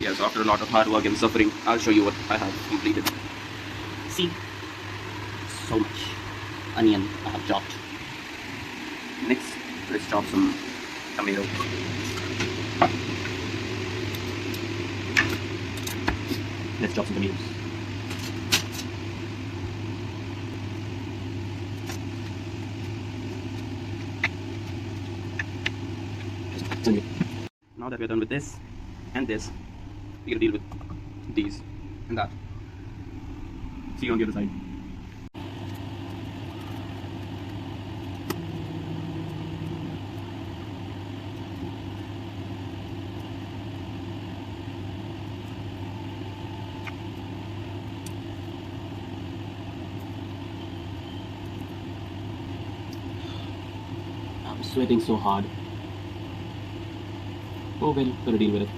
Yes, after a lot of hard work and suffering, I'll show you what I have completed. See, so much onion I have chopped. Next, let's chop some tomato. Let's chop some tomatoes. Now that we're done with this and this, we're gonna deal with these and that. See you on the other side. I'm sweating so hard. Oh well, gotta deal with it.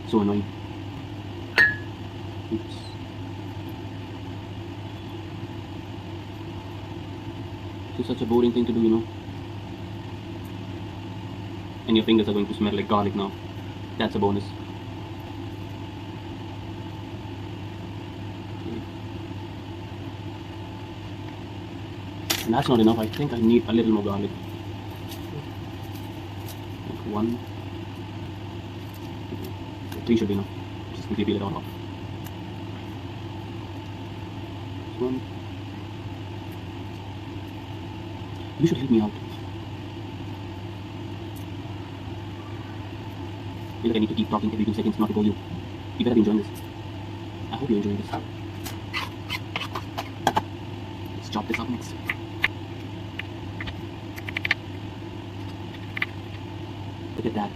So annoying. Oops. This is such a boring thing to do, you know. And your fingers are going to smell like garlic now. That's a bonus. And that's not enough. I think I need a little more garlic. Like 1, 3 should be enough. Just quickly peel it all off. 1. You should help me out. I feel like I need to keep talking every 2 seconds not to bore you. You better be enjoying this. I hope you're enjoying this. Let's chop this up next. Look at that.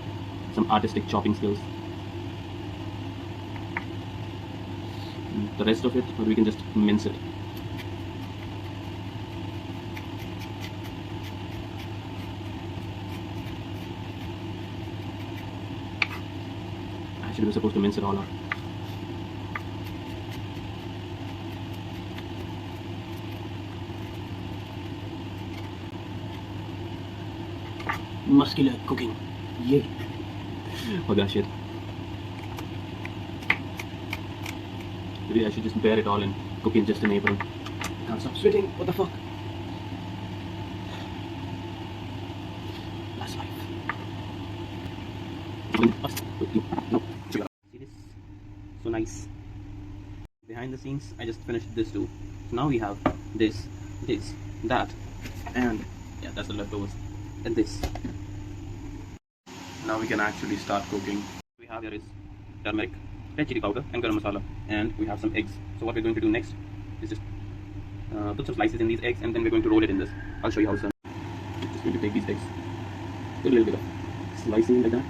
Some artistic chopping skills. The rest of it, or we can just mince it. Actually, we're supposed to mince it all up. Muscular cooking. Yay. Oh that shit. Maybe I should just bear it all and cook in just an apron. I can't stop sweating. What the fuck? That's life. See this? So nice. Behind the scenes, I just finished this too. So now we have this, that, and yeah, that's the leftovers. And this. Now we can actually start cooking. We have here is turmeric, red chili powder and garam masala, and we have some eggs. So what we're going to do next is just put some slices in these eggs, and then we're going to roll it in this. I'll show you how it's done. Just going to take these eggs, put a little bit of slicing like that.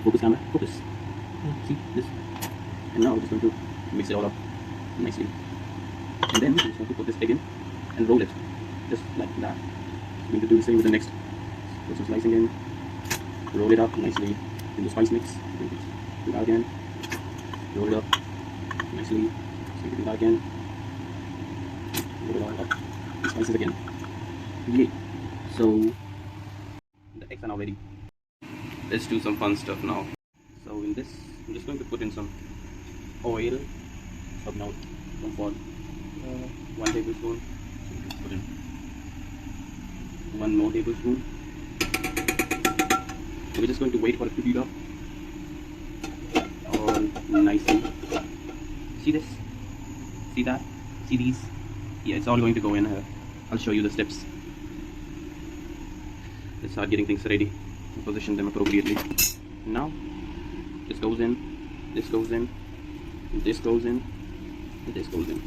Focus camera, focus. See this? And now we're just going to mix it all up nicely. And then we're just going to put this egg in and roll it just like that. We're going to do the same with the next. Put some slicing in, roll it up nicely in the spice mix. Do that again, roll it up nicely. So do that again, roll it all up, and spice it again. Yay! So the eggs are now ready. Let's do some fun stuff now. So in this, I'm just going to put in some oil. Of now, for 1 tablespoon. So put in 1 more tablespoon. So we're just going to wait for it to heat up all nicely. See this? See that? See these? Yeah, it's all going to go in here. I'll show you the steps. Let's start getting things ready and position them appropriately. Now, this goes in, this goes in, this goes in, and this goes in.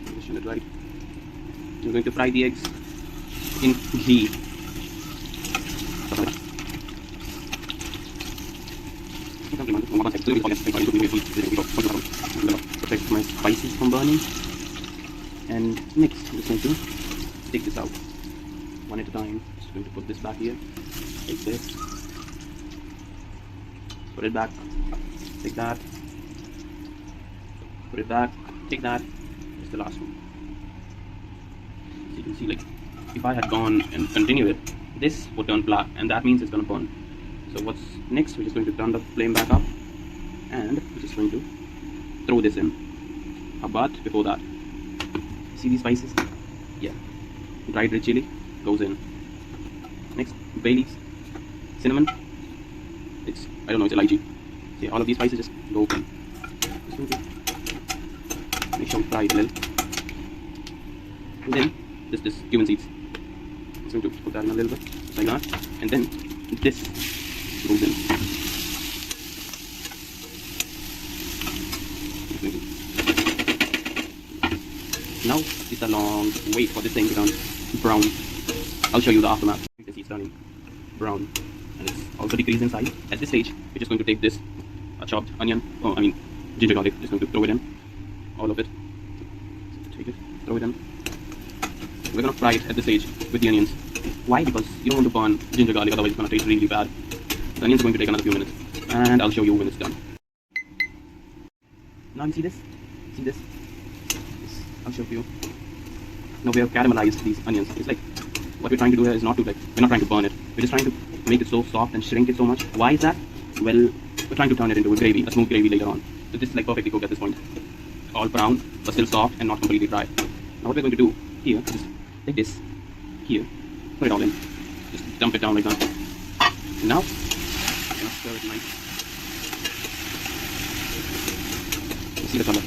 Position it right. I'm going to fry the eggs in ghee. Protect my spices from burning. And next, I'm just going to take this out one at a time. Just going to put this back here. Take this. Put it back. Take that. Put it back. Take that. It's the last one. So you can see, like, if I had gone and continued it, this would turn black, and that means it's gonna burn. So what's next? We're just going to turn the flame back up, and we're just going to throw this in. But before that, see these spices? Yeah, dried red chili goes in. Next, bay leaves, cinnamon. I don't know, it's lychee. See, all of these spices just go in. Just going to make sure we fry it a little. And then this cumin seeds. Just going to put that in a little bit, just like that. And then this goes in. Now it's a long wait for this thing to turn brown. I'll show you the aftermath. You can see it's turning brown, and it's also decreased in size. At this stage, we're just going to take this chopped onion, ginger garlic, just going to throw it in, all of it. Take it, throw it in. We're gonna fry it at this stage with the onions. Why? Because you don't want to burn ginger garlic, otherwise it's gonna taste really bad. The onions are going to take another few minutes, and I'll show you when it's done. Now you see this? See this? I'll show you. Now we have caramelized these onions. It's like, what we're trying to do here is not to, like, we're not trying to burn it. We're just trying to make it so soft and shrink it so much. Why is that? Well, we're trying to turn it into a gravy, a smooth gravy later on. So this is like perfectly cooked at this point. All brown, but still soft and not completely dry. Now what we're going to do here, just take this here, put it all in. Just dump it down like that. And now, I'm gonna stir it nice. See the color.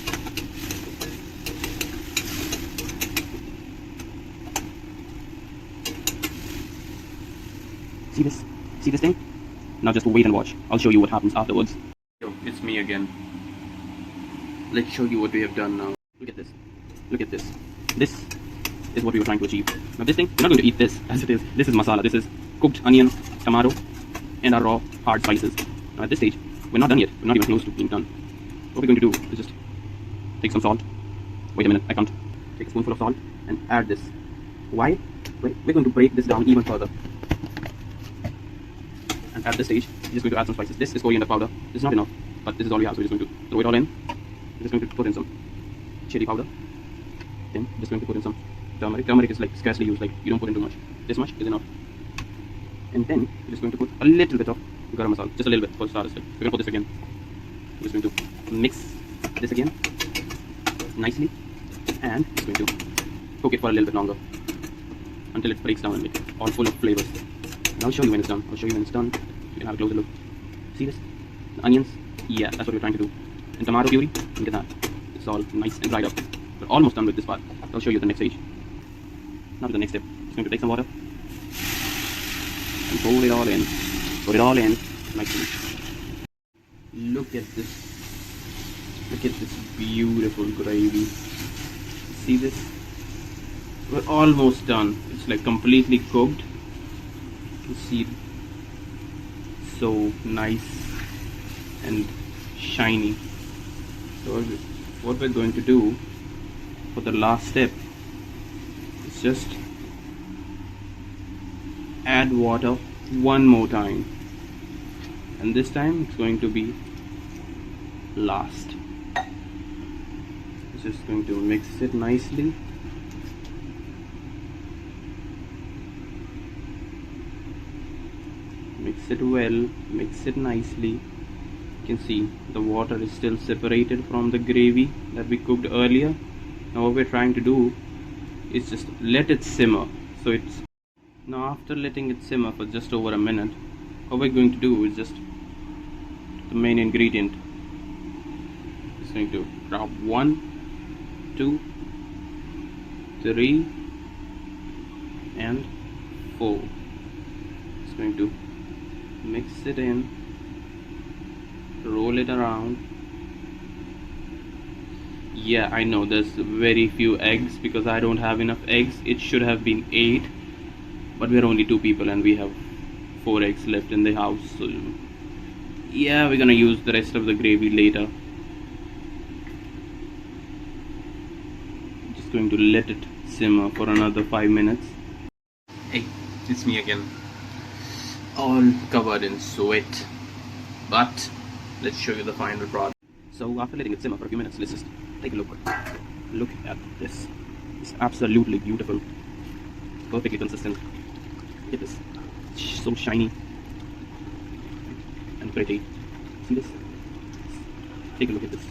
See this? See this thing? Now just wait and watch. I'll show you what happens afterwards. Yo, it's me again. Let's show you what we have done now. Look at this. Look at this. This is what we were trying to achieve. Now this thing, we're not going to eat this as it is. This is masala. This is cooked onion, tomato, and our raw hard spices. Now at this stage, we're not done yet. We're not even close to being done. What we're going to do is just take some salt. Wait a minute, I can't. Take a spoonful of salt and add this. Why? Well, we're going to break this down even further. And at this stage, we're just going to add some spices. This is coriander powder. This is not enough, but this is all we have, so we're just going to throw it all in. We're just going to put in some chili powder. Then just going to put in some turmeric. Turmeric is like scarcely used, like you don't put in too much. This much is enough. And then we're just going to put a little bit of garam masala, just a little bit for starters. We're going to put this again. We're just going to mix this again nicely, and we're going to cook it for a little bit longer until it breaks down and it's all full of flavors. And I'll show you when it's done. I'll show you when it's done. You can have a closer look. See this? The onions? Yeah, that's what we're trying to do. And tomato puree, look at that. It's all nice and dried up. We're almost done with this part. I'll show you the next stage. Now to the next step. Just going to take some water and pour it all in. Put it all in nicely. Look at this. Look at this beautiful gravy. See this? We're almost done. It's like completely cooked. You see, so nice and shiny. So what we're going to do for the last step is just add water one more time, and this time it's going to be last. Just going to mix it nicely. Mix it well, mix it nicely. You can see the water is still separated from the gravy that we cooked earlier. Now what we're trying to do is just let it simmer. So it's now after letting it simmer for just over a minute, what we're going to do is just the main ingredient. Just going to drop 1, 2, 3, and 4. Just going to mix it in, roll it around. Yeah, I know there's very few eggs because I don't have enough eggs. It should have been 8, but we're only 2 people and we have 4 eggs left in the house, so yeah, we're gonna use the rest of the gravy later. Just going to let it simmer for another 5 minutes. Hey, it's me again, all covered in sweat, but let's show you the final product. So after letting it simmer for a few minutes, let's just take a look. Look at this. It's absolutely beautiful. perfectly consistent. Look at this. So shiny and pretty. See this? Take a look at this.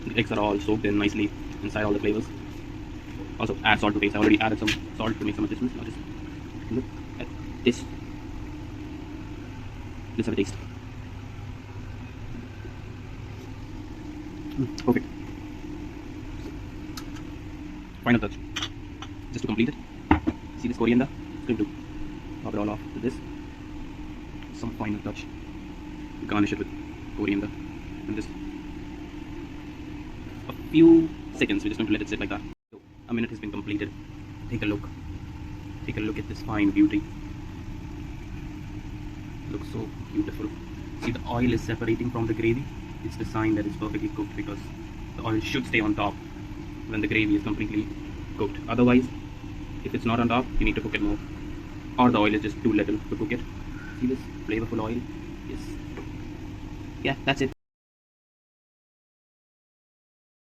The eggs are all soaked in nicely inside all the flavors. Also add salt to taste. I already added some salt to make some adjustments. Now just look at this. Let's have a taste. Perfect. Final touch. Just to complete it. See this coriander? It's going to top it all off with this. Some final touch. Garnish it with coriander. And just a few seconds. We're just going to let it sit like that. So, a minute has been completed. Take a look. Take a look at this fine beauty. Looks so beautiful. See, the oil is separating from the gravy. It's the sign that it's perfectly cooked, because the oil should stay on top when the gravy is completely cooked. Otherwise, if it's not on top, you need to cook it more, or the oil is just too little to cook it. See this flavorful oil? Yes. Yeah, that's it.